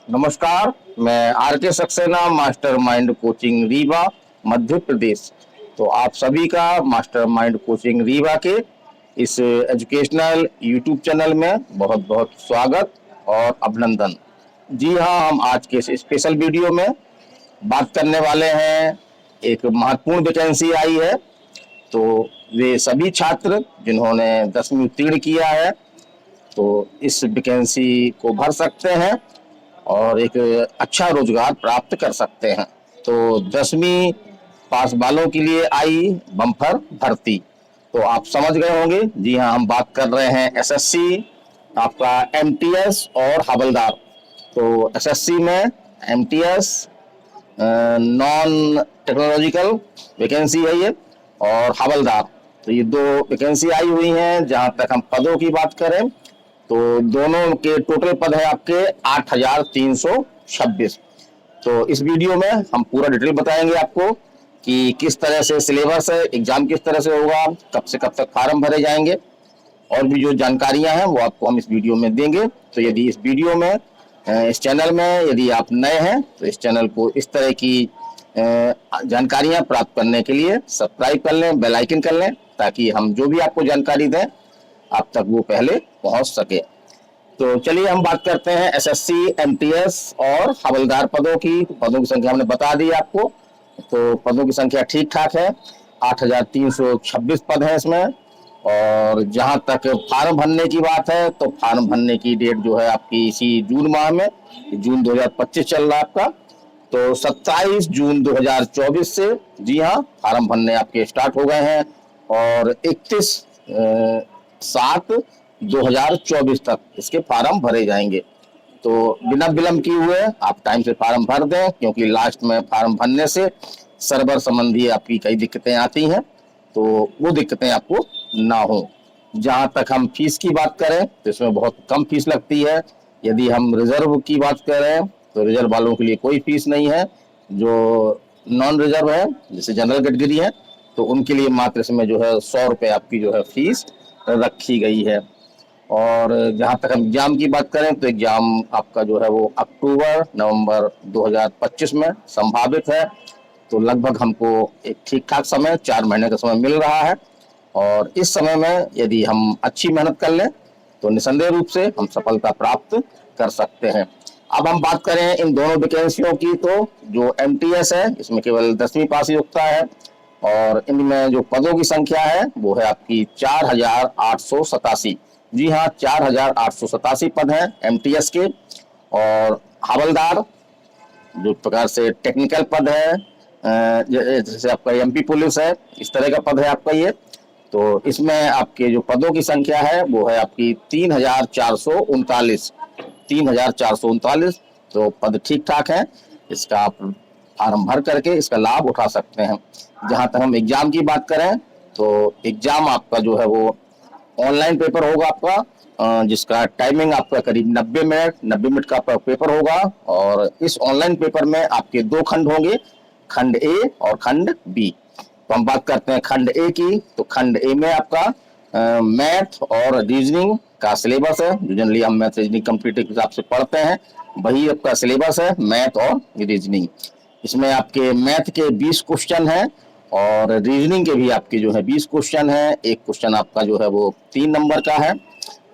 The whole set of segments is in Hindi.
नमस्कार। मैं आर के सक्सेना, मास्टरमाइंड कोचिंग रीवा, मध्य प्रदेश। तो आप सभी का मास्टरमाइंड कोचिंग रीवा के इस एजुकेशनल यूट्यूब चैनल में बहुत बहुत स्वागत और अभिनंदन। जी हाँ, हम आज के इस स्पेशल वीडियो में बात करने वाले हैं। एक महत्वपूर्ण वैकेंसी आई है, तो वे सभी छात्र जिन्होंने 10वीं उत्तीर्ण किया है तो इस वैकेंसी को भर सकते हैं और एक अच्छा रोजगार प्राप्त कर सकते हैं। तो 10वीं पास वालों के लिए आई बम्पर भर्ती। तो आप समझ गए होंगे। जी हाँ, हम बात कर रहे हैं एसएससी, आपका एमटीएस और हवलदार। तो एसएससी में एमटीएस नॉन टेक्नोलॉजिकल वैकेंसी है ये, और हवलदार। तो ये दो वैकेंसी आई हुई हैं। जहां तक हम पदों की बात करें तो दोनों के टोटल पद है आपके 8,326। तो इस वीडियो में हम पूरा डिटेल बताएंगे आपको कि किस तरह से सिलेबस है, एग्जाम किस तरह से होगा, कब से कब तक फार्म भरे जाएंगे, और भी जो जानकारियां हैं वो आपको हम इस वीडियो में देंगे। तो यदि इस वीडियो में इस चैनल में यदि आप नए हैं तो इस चैनल को इस तरह की जानकारियां प्राप्त करने के लिए सब्सक्राइब कर लें, बेल आइकन कर लें, ताकि हम जो भी आपको जानकारी दें आप तक वो पहले पहुंच सके। तो चलिए हम बात करते हैं एसएससी, एमटीएस और हवलदार पदों की। पदों की संख्या हमने बता दी आपको। तो पदों की संख्या ठीक ठाक है, 8,326 पद है इसमें। और जहां तक फार्म भरने की बात है तो फार्म भरने की डेट जो है आपकी इसी जून माह में, जून 2025 चल रहा है आपका। तो 27 जून 2024 से जी हाँ फार्म भरने आपके स्टार्ट हो गए हैं, और 31/7/2024 तक इसके फार्म भरे जाएंगे। तो बिना विलंब किए हुए आप टाइम से फार्म भर दें, क्योंकि लास्ट में फार्म भरने से सर्वर संबंधी आपकी कई दिक्कतें आती हैं, तो वो दिक्कतें आपको ना हो। जहां तक हम फीस की बात करें तो इसमें बहुत कम फीस लगती है। यदि हम रिजर्व की बात करें तो रिजर्व वालों के लिए कोई फीस नहीं है। जो नॉन रिजर्व है, जैसे जनरल कैटेगरी है, तो उनके लिए मात्र इसमें जो है 100 रुपये आपकी जो है फीस रखी गई है। और जहां तक हम एग्जाम की बात करें तो एग्जाम आपका जो है वो अक्टूबर नवंबर 2025 में संभावित है। तो लगभग हमको एक ठीक ठाक समय, 4 महीने का समय मिल रहा है, और इस समय में यदि हम अच्छी मेहनत कर लें तो निसंदेह रूप से हम सफलता प्राप्त कर सकते हैं। अब हम बात करें इन दोनों वैकेंसियों की, तो जो एमटीएस है इसमें केवल 10वीं पास योग्यता है, और इनमें जो पदों की संख्या है वो है आपकी 4,887। जी हाँ, 4,887 पद हैं एमटीएस के। और हवलदार जो प्रकार से टेक्निकल पद है, जैसे आपका एमपी पुलिस है, इस तरह का पद है आपका ये। तो इसमें आपके जो पदों की संख्या है वो है आपकी 3,439। 3,439 तो पद ठीक ठाक है। इसका आप फार्म भर करके इसका लाभ उठा सकते हैं। जहां तक हम एग्जाम की बात करें तो एग्जाम आपका जो है वो ऑनलाइन पेपर होगा आपका, जिसका टाइमिंग आपका करीब 90 मिनट का आपका पेपर होगा। और इस ऑनलाइन पेपर में आपके दो खंड होंगे, खंड ए और खंड बी। तो हम बात करते हैं खंड ए की। तो खंड ए में आपका मैथ और रीजनिंग का सिलेबस है। जो जनरली हम मैथ रीजनिंग कम्पिटिटिव हिसाब से पढ़ते हैं, वही आपका सिलेबस है, मैथ और रीजनिंग। इसमें आपके मैथ के 20 क्वेश्चन हैं, और रीजनिंग के भी आपके जो है 20 क्वेश्चन है। एक क्वेश्चन आपका जो है वो 3 नंबर का है।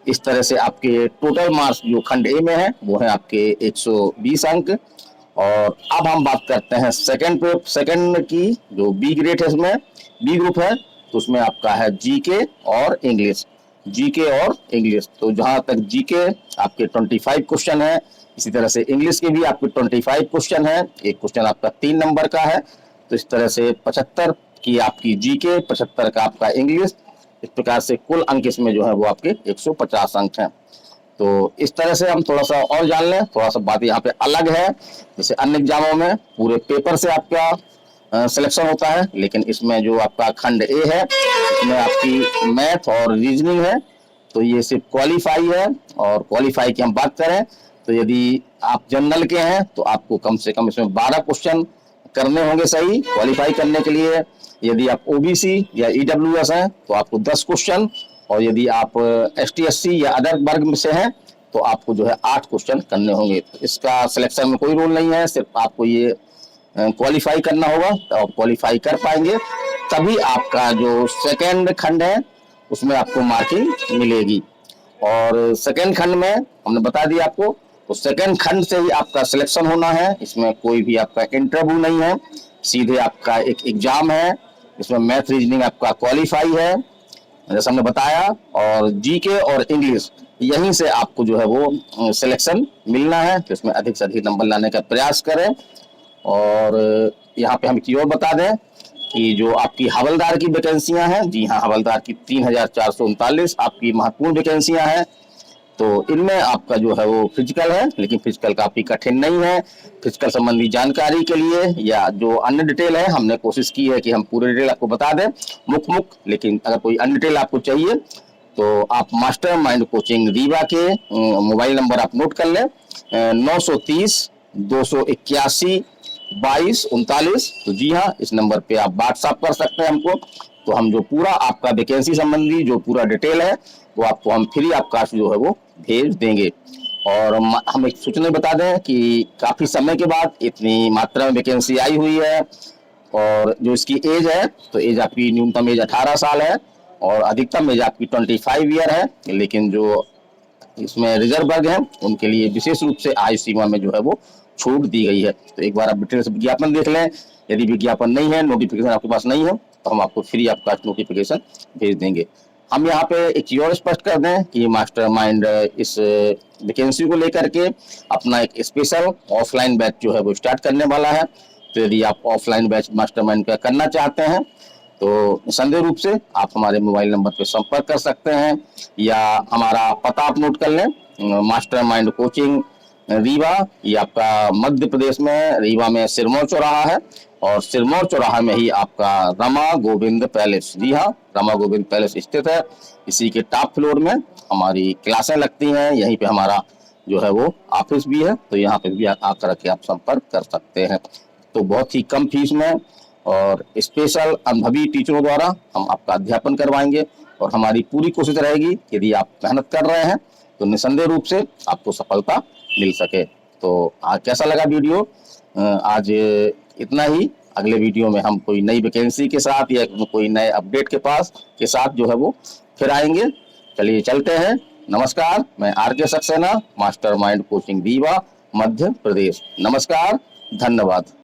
इस तरह से आपके टोटल मार्क्स जो खंड ए में है वो है आपके 120 अंक। और अब हम बात करते हैं सेकंड की, जो बी ग्रेड है, इसमें बी ग्रुप है। तो उसमें आपका है जीके और इंग्लिश। जीके और इंग्लिश, तो जहां तक जीके आपके 25 क्वेश्चन है, इसी तरह से इंग्लिश के भी आपके 25 क्वेश्चन है। एक क्वेश्चन आपका 3 नंबर का है। तो इस तरह से 75 की आपकी जीके, 75 का आपका इंग्लिश। इस प्रकार से कुल अंक इसमें जो है वो आपके 150 अंक हैं। तो इस तरह से हम थोड़ा सा और जान लें। थोड़ा सा बात यहाँ पे अलग है। जैसे अन्य एग्जामों में पूरे पेपर से आपका सिलेक्शन होता है, लेकिन इसमें जो आपका खंड ए है इसमें आपकी मैथ और रीजनिंग है। तो ये सिर्फ क्वालिफाई है। और क्वालिफाई की हम बात करें तो यदि आप जनरल के हैं तो आपको कम से कम इसमें 12 क्वेश्चन करने होंगे सही क्वालिफाई करने के लिए। यदि आप ओबीसी या ईडब्ल्यूएस हैं तो आपको 10 क्वेश्चन, और यदि आप एसटी एससी या अदर वर्ग में से हैं तो आपको जो है 8 क्वेश्चन करने होंगे। तो इसका सिलेक्शन में कोई रोल नहीं है, सिर्फ आपको ये क्वालिफाई करना होगा। तो आप क्वालिफाई कर पाएंगे तभी आपका जो सेकेंड खंड है उसमें आपको मार्किंग मिलेगी। और सेकेंड खंड में हमने बता दिया आपको, तो सेकेंड खंड से ही आपका सिलेक्शन होना है। इसमें कोई भी आपका इंटरव्यू नहीं है, सीधे आपका एक एग्जाम है। इसमें मैथ रीजनिंग आपका क्वालिफाई है जैसा हमने बताया, और जीके और इंग्लिश यहीं से आपको जो है वो सिलेक्शन मिलना है। तो इसमें अधिक से अधिक नंबर लाने का प्रयास करें। और यहाँ पे हम एक और बता दें कि जो आपकी हवलदार की वैकेंसियां हैं, जी हाँ, हवलदार की 3439 आपकी महत्वपूर्ण वैकेंसियां हैं। तो इनमें आपका जो है वो फिजिकल है, लेकिन फिजिकल काफी कठिन नहीं है। फिजिकल संबंधी जानकारी के लिए या जो अन्य डिटेल है, हमने कोशिश की है कि हम पूरे डिटेल आपको बता दें मुख्य, लेकिन अगर कोई अन्य डिटेल आपको चाहिए तो आप मास्टर माइंड कोचिंग रीवा के मोबाइल नंबर आप नोट कर लें, 930 281 2239। तो जी हाँ, इस नंबर पे आप व्हाट्सएप कर सकते हैं हमको। तो हम जो पूरा आपका वैकेंसी संबंधी जो पूरा डिटेल है वो आपको हम फ्री ऑफ कॉस्ट जो है वो भेज देंगे। और हम एक सूचना बता दें कि काफी समय के बाद इतनी मात्रा में वैकेंसी आई हुई है। और जो इसकी एज है, तो एज आपकी न्यूनतम एज 18 साल है और अधिकतम एज आपकी 25 ईयर है। लेकिन जो इसमें रिजर्व वर्ग है उनके लिए विशेष रूप से आयु सीमा में जो है वो छूट दी गई है। तो एक बार आप डिटेल से विज्ञापन देख लें। यदि विज्ञापन नहीं है, नोटिफिकेशन आपके पास नहीं है, तो हम आपको फ्री ऑफ कॉस्ट नोटिफिकेशन भेज देंगे। हम यहाँ पे एक चीज और स्पष्ट कर दें कि मास्टरमाइंड इस वैकेंसी को लेकर के अपना एक स्पेशल ऑफलाइन बैच जो है वो स्टार्ट करने वाला है। तो यदि आप ऑफलाइन बैच मास्टरमाइंड का करना चाहते हैं तो निसंदेह रूप से आप हमारे मोबाइल नंबर पर संपर्क कर सकते हैं, या हमारा पता आप नोट कर लें, मास्टरमाइंड कोचिंग रीवा, ये आपका मध्य प्रदेश में रीवा में सिरमौर चौराहा है। और सिरमौर चौराहा में ही आपका रमा गोविंद पैलेस, जी हाँ, रमा गोविंद पैलेस स्थित है। इसी के टॉप फ्लोर में हमारी क्लासें लगती हैं, यहीं पे हमारा जो है वो ऑफिस भी है। तो यहाँ पे भी आकर के आप संपर्क कर सकते हैं। तो बहुत ही कम फीस में और स्पेशल अनुभवी टीचरों द्वारा हम आपका अध्यापन करवाएंगे। और हमारी पूरी कोशिश रहेगी यदि आप मेहनत कर रहे हैं तो निसंदेह रूप से आपको सफलता मिल सके। तो आज कैसा लगा वीडियो? आज इतना ही। अगले वीडियो में हम कोई नई वैकेंसी के साथ या कोई नए अपडेट के साथ जो है वो फिर आएंगे। चलिए चलते हैं। नमस्कार, मैं RK Saxena, mastermind coaching Rewa, Madhya Pradesh. नमस्कार, धन्यवाद।